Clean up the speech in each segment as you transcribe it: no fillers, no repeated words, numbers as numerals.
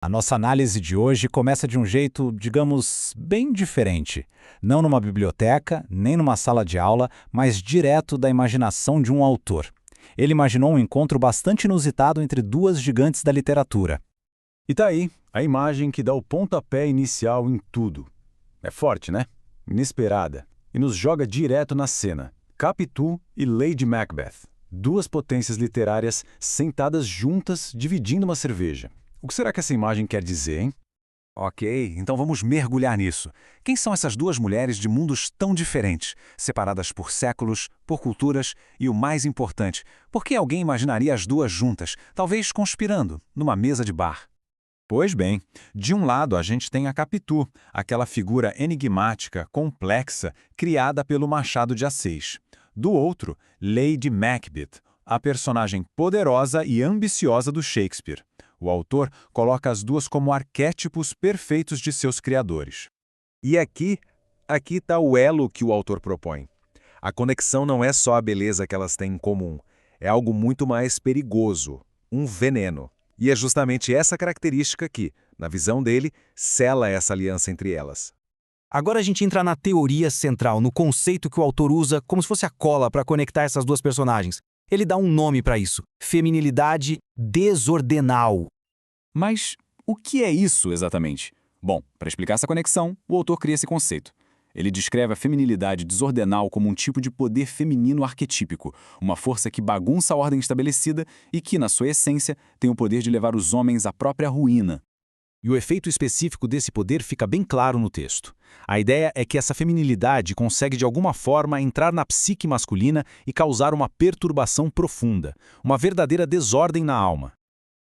A nossa análise de hoje começa de um jeito, digamos, bem diferente. Não numa biblioteca, nem numa sala de aula, mas direto da imaginação de um autor. Ele imaginou um encontro bastante inusitado entre duas gigantes da literatura. E tá aí, a imagem que dá o pontapé inicial em tudo. É forte, né? Inesperada. E nos joga direto na cena. Capitu e Lady Macbeth. Duas potências literárias sentadas juntas, dividindo uma cerveja. O que será que essa imagem quer dizer, hein? Ok, então vamos mergulhar nisso. Quem são essas duas mulheres de mundos tão diferentes, separadas por séculos, por culturas e, o mais importante, por que alguém imaginaria as duas juntas, talvez conspirando, numa mesa de bar? Pois bem, de um lado a gente tem a Capitu, aquela figura enigmática, complexa, criada pelo Machado de Assis. Do outro, Lady Macbeth, a personagem poderosa e ambiciosa do Shakespeare. O autor coloca as duas como arquétipos perfeitos de seus criadores. E aqui está o elo que o autor propõe. A conexão não é só a beleza que elas têm em comum, é algo muito mais perigoso, um veneno. E é justamente essa característica que, na visão dele, sela essa aliança entre elas. Agora a gente entra na teoria central, no conceito que o autor usa como se fosse a cola para conectar essas duas personagens. Ele dá um nome para isso: feminilidade desordenal. Mas o que é isso exatamente? Bom, para explicar essa conexão, o autor cria esse conceito. Ele descreve a feminilidade desordenal como um tipo de poder feminino arquetípico, uma força que bagunça a ordem estabelecida e que, na sua essência, tem o poder de levar os homens à própria ruína. E o efeito específico desse poder fica bem claro no texto. A ideia é que essa feminilidade consegue de alguma forma entrar na psique masculina e causar uma perturbação profunda, uma verdadeira desordem na alma.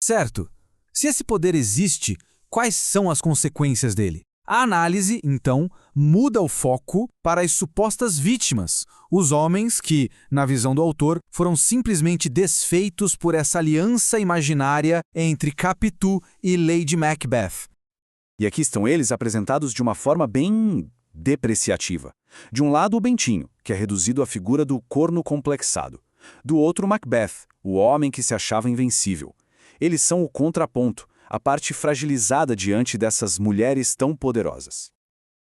Certo. Se esse poder existe, quais são as consequências dele? A análise, então, muda o foco para as supostas vítimas, os homens que, na visão do autor, foram simplesmente desfeitos por essa aliança imaginária entre Capitu e Lady Macbeth. E aqui estão eles apresentados de uma forma bem depreciativa. De um lado, o Bentinho, que é reduzido à figura do corno complexado. Do outro, Macbeth, o homem que se achava invencível. Eles são o contraponto, a parte fragilizada diante dessas mulheres tão poderosas.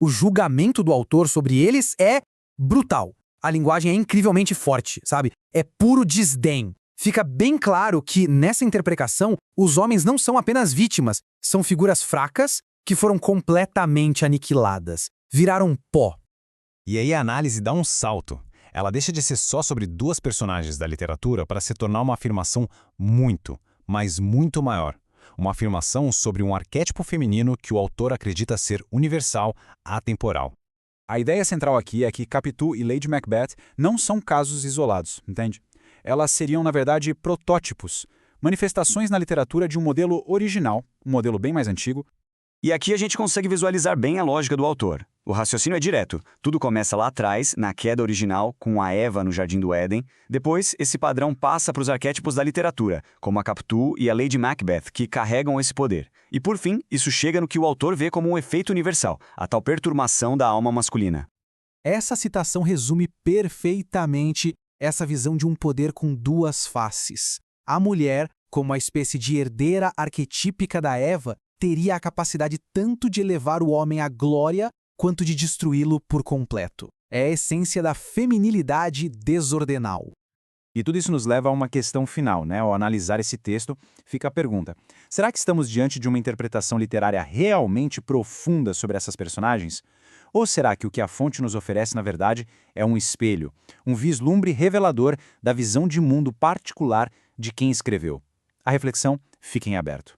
O julgamento do autor sobre eles é brutal. A linguagem é incrivelmente forte, sabe? É puro desdém. Fica bem claro que, nessa interpretação, os homens não são apenas vítimas, são figuras fracas que foram completamente aniquiladas, viraram pó. E aí a análise dá um salto. Ela deixa de ser só sobre duas personagens da literatura para se tornar uma afirmação muito, mas muito maior. Uma afirmação sobre um arquétipo feminino que o autor acredita ser universal, atemporal. A ideia central aqui é que Capitu e Lady Macbeth não são casos isolados, entende? Elas seriam, na verdade, protótipos, manifestações na literatura de um modelo original, um modelo bem mais antigo. E aqui a gente consegue visualizar bem a lógica do autor. O raciocínio é direto. Tudo começa lá atrás, na queda original, com a Eva no Jardim do Éden. Depois, esse padrão passa para os arquétipos da literatura, como a Capitu e a Lady Macbeth, que carregam esse poder. E por fim, isso chega no que o autor vê como um efeito universal, a tal perturbação da alma masculina. Essa citação resume perfeitamente essa visão de um poder com duas faces. A mulher, como a espécie de herdeira arquetípica da Eva, teria a capacidade tanto de elevar o homem à glória quanto de destruí-lo por completo. É a essência da feminilidade desordenal. E tudo isso nos leva a uma questão final, né? Ao analisar esse texto, fica a pergunta: será que estamos diante de uma interpretação literária realmente profunda sobre essas personagens? Ou será que o que a fonte nos oferece, na verdade, é um espelho, um vislumbre revelador da visão de mundo particular de quem escreveu? A reflexão fica em aberto.